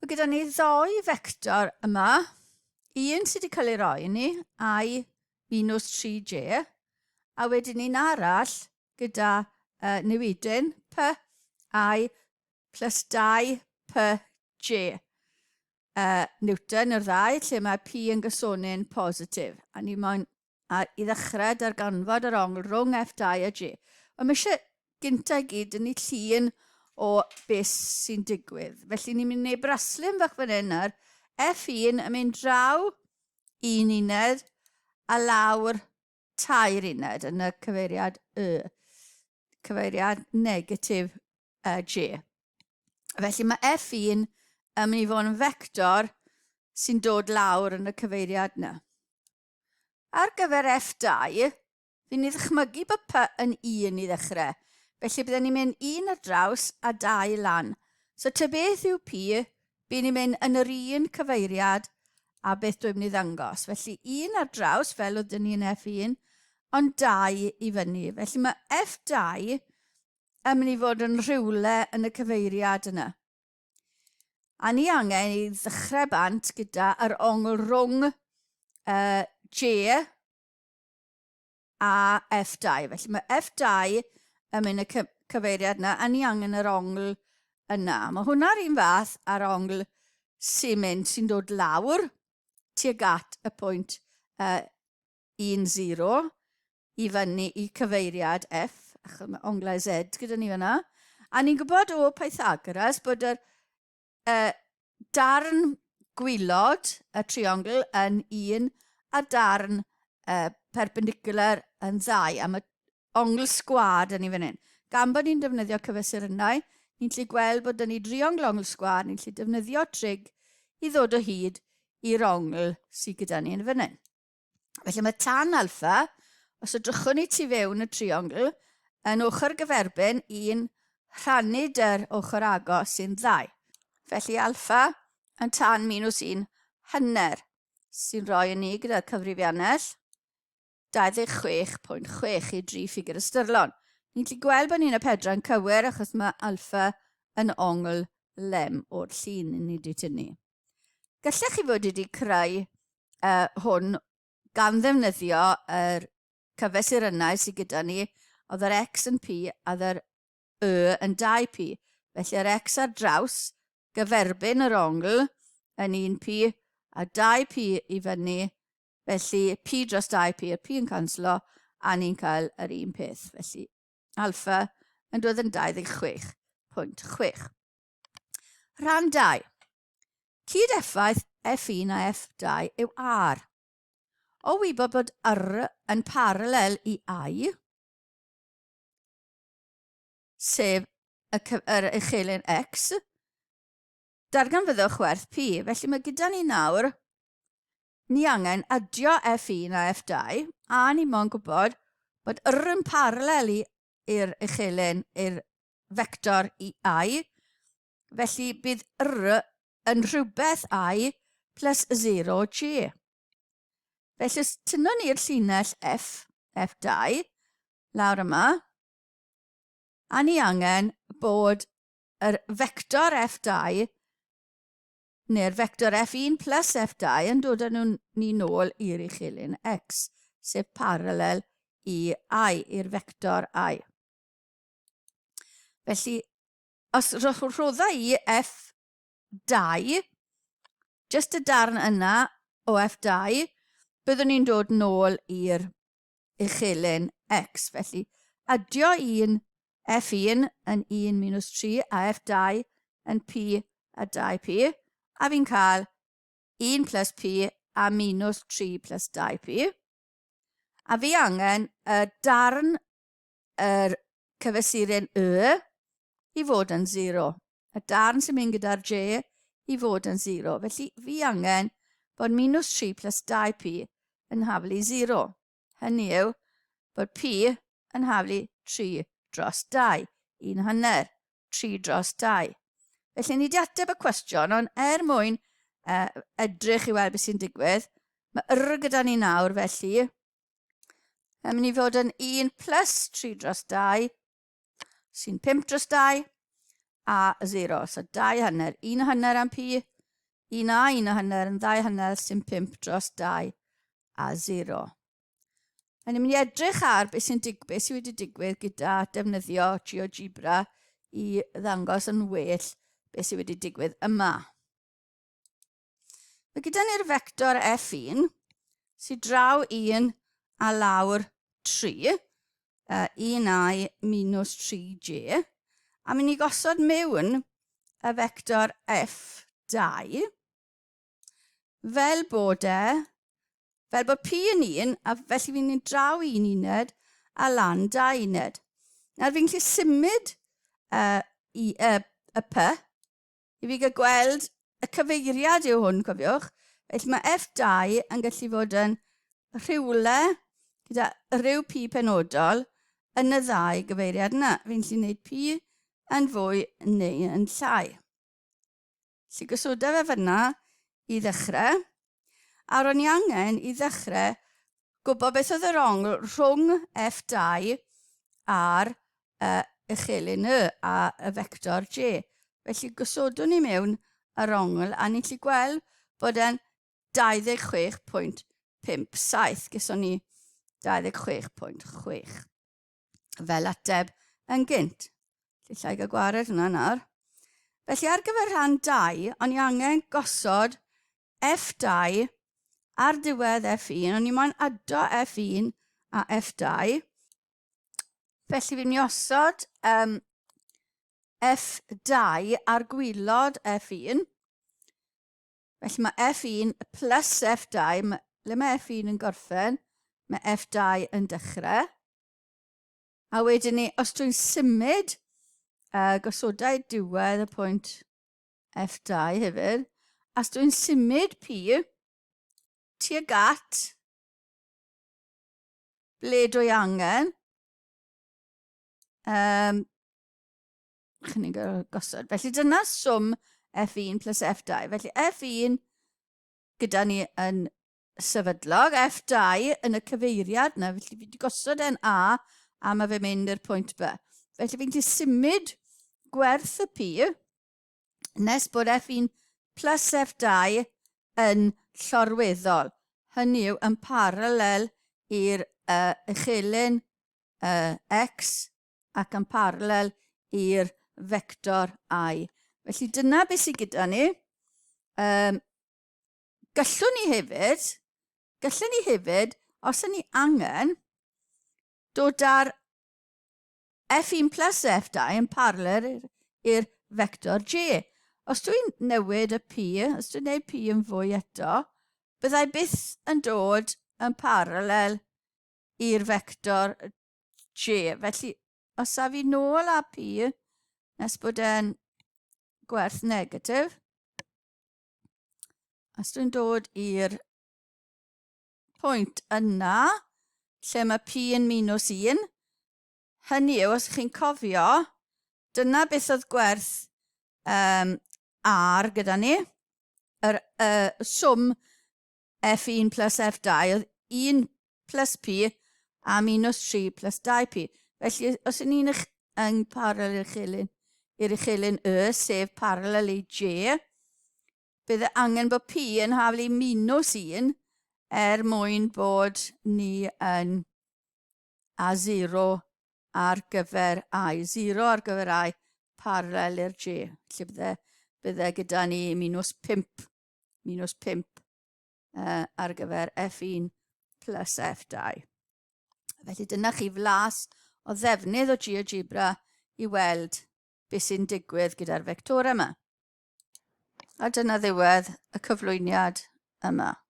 Mae gyda ni ddoi fector yma. Un sydd wedi cael ei roi ni, I minus 3j, a wedyn ni'n arall gyda newidyn p I plus 2 p j. Newton yr ddau, lle mae p yn gysonin positif. A ni moyn i ddechrau darganfod yr ongl rhwng F2 a j. Ond mae eisiau gynta i gyd yn ei llun o beth sy'n digwydd. Felly ni'n mynd i braslun fach fan hyn nawr. F1 yn mynd draw 1 uned a lawr 2 uned yn y cyfeiriad y. Cyfeiriad negatif j. Felly mae F1 yn mynd i fod yn fector sy'n dod lawr yn y cyfeiriad yna. Ar gyfer F2, fi'n ni ddychmygu bod p yn 1 i ddechrau. Felly byddwn ni'n mynd 1 ar draws a 2 lan. So ta beth yw p, bydd ni'n mynd yn yr un cyfeiriad a beth dwi'n mynd i ddangos. Felly 1 ar draws fel oedd ni'n F1, ond 2 i fyny. Felly mae F2 yn mynd i fod yn rhywle yn y cyfeiriad yna. A ni angen i ddechrau bant gyda yr ongl rhwng j a F2. Felly mae F2 yn mynd y cyfeiriad yna, a ni angen yr ongl yna. Mae hwnna'r un fath ar ongl sy'n dod lawr tuag at y pwynt 1,0 i fyny i cyfeiriad F, achos mae onglau Z gyda ni fyna. A ni'n gwybod o Pythagoras bod yr darn gwylod, y triongl, yn 1 a darn perpendicular yn 2. A mae ongl sgwad yn ni fan hyn. Gan bod ni'n defnyddio cyfesurynau, ni'n gallu gweld bod ni driongl ongl sgwad, ni'n gallu defnyddio trig i ddod o hyd i'r ongl sydd gyda ni yn fan hyn. Felly mae tan alpha, os ydrychwn ni tu fewn y triongl, yn ochr gyferbyn 1 rhannu yr ochr agos sy'n 2. Felly alpha yn tan minus 1 hanner, sy'n rhoi ni gyda'r cyfrifiannell 26.6 i 3 ffigur ystyrlon. Ni'n gallu gweld bod ni'n y pedran cywir achos mae alpha yn ongl lem o'r llun ni wedi tynnu. Gallech chi fod wedi creu hwn gan ddefnyddio yr cyfesurynau sydd gyda ni, oedd yr x yn p a yr y yn 2p. Felly yr x ar draws gyferbyn yr ongl yn 1p a 2p i fyny. Felly p dros 2p, y p yn canslo, a ni'n cael yr un peth. Felly alpha yn dod yn 26.6. Rhan 2. Cyd-effaith F1 a F2 yw R. O wybod bod R yn paralel i I, sef yr uchelyn X, darganfyddwch werth P. Felly mae gyda ni nawr, ni angen adio F1 a F2, a ni mo'n gwybod bod R yn paralel i'r uchelyn, i'r vector i I. Felly bydd R yn rhywbeth I plus 0j. Felly os tynnon ni'r llinell F2 lawr yma, a ni angen bod yr vector F2 neu'r vector F1 plus F2 yn dod â ni nôl i'r uchelyn X, sef paralel i I, i'r vector I. Felly, os rhodda i F2, just y darn yna o F2, byddwn ni'n dod nôl i'r uchelyn X. Felly, adio un F1 yn 1 minus 3 a F2 yn P a 2P, a fi'n cael 1 plus P a minus 3 plus 2P. A fi angen y darn yr cyfesurin Y i fod yn 0. Y darn sy'n mynd gyda'r J i fod yn 0. Felly fi angen bod minus 3 plus 2P yn haflu 0. Hynny yw bod P yn haflu 3 dros 2. 1 hanner, 3 dros 2. Felly ni wedi ateb y cwestiwn, ond mwyn edrych i weld beth sy'n digwydd, mae R gyda ni nawr felly, yn mynd i fod yn 1 plus 3 dros 2, sy'n 5 dros 2, a 0. So 2 hanner, 1 hanner am P, 1 a 1/2 yn 2/2 sy'n 5 dros 2 a 0. A ni'n mynd i edrych ar beth sy'n beth sydd wedi digwydd gyda defnyddio Geogebra i ddangos yn well beth sydd wedi digwydd yma. Mae gyda ni'r fector F1 sydd draw 1 a lawr 3, 1i minus 3j, a mynd i gosod mewn y fector F2 fel bod P yn 1, a felly fi'n mynd draw 1 uned a lan 2 uned. Nawr fi'n gallu symud y P i fi gael gweld y cyfeiriad yw hwn, cofiwch. Felly mae F2 yn gallu fod yn rhywle gyda rhyw P penodol yn y ddau gyfeiriad yna. Fi'n gallu gwneud P yn fwy neu yn llai. Felly gosoda fe fyna i ddechrau. A ro'n i angen i ddechrau gwybod beth oedd yr ongl rhwng F2 a'r uchelyn Y a y fector J. Felly gosodwn ni mewn yr ongl a ni'n gallu gweld bod e'n 26.57. Gyson ni 26.6 fel ateb yn gynt. Felly llai gael gwared hwnna nawr. Felly ar gyfer rhan 2, o'n i angen gosod F2 ar diwedd F1, o'n i moyn addo F1 a F2. Felly fi'n mynd i osod F2 ar gwylod F1. Felly mae F1 plus F2, le mae F1 yn gorffen, mae F2 yn dechrau. A wedyn ni, os dwi'n symud gosodau diwedd y pwynt F2 hefyd, os dwi'n symud P tuag at ble dwi angen, chi'n gael gosod. Felly dyna swm F1 plus F2. Felly F1 gyda ni yn sefydlog, F2 yn y cyfeiriad yna, felly fi wedi gosod e'n A mae fe'n mynd i'r pwynt B. Felly fi'n gallu symud gwerth y P nes bod F1 plus F2 yn llorweddol. Hynny yw yn paralel i'r uchelyn X ac yn paralel i'r fector I. Felly dyna beth sydd gyda ni. Gallwn ni hefyd, os yna ni angen, dod ar F1 plus F2 yn paralel i'r fector J. Os dwi'n newid y P, os dwi'n gwneud P yn fwy eto, byddai byth yn dod yn paralel i'r fector J. Felly, os a fi nôl a P, nes bod e'n gwerth negatif, os dwi'n dod i'r pwynt yna, lle mae P yn minus 1, hynny yw, os chi'n cofio, dyna beth oedd gwerth R gyda ni. Yr swm F1 plus F2 oedd 1 plus P a minus 3 plus 2P. Felly, os y'n ni'n yn paralel i'r uchelyn Y, sef paralel i J, bydd angen bod P yn haflu minus 1 mwyn bod ni yn a 0 ar gyfer I. 0 ar gyfer I paralel i'r J. Felly bydde gyda ni minus 5 ar gyfer F1 plus F2. Felly dyna chi flas o ddefnydd o Geogebra i weld beth sy'n digwydd gyda'r fectorau yma. A dyna ddiwedd y cyflwyniad yma.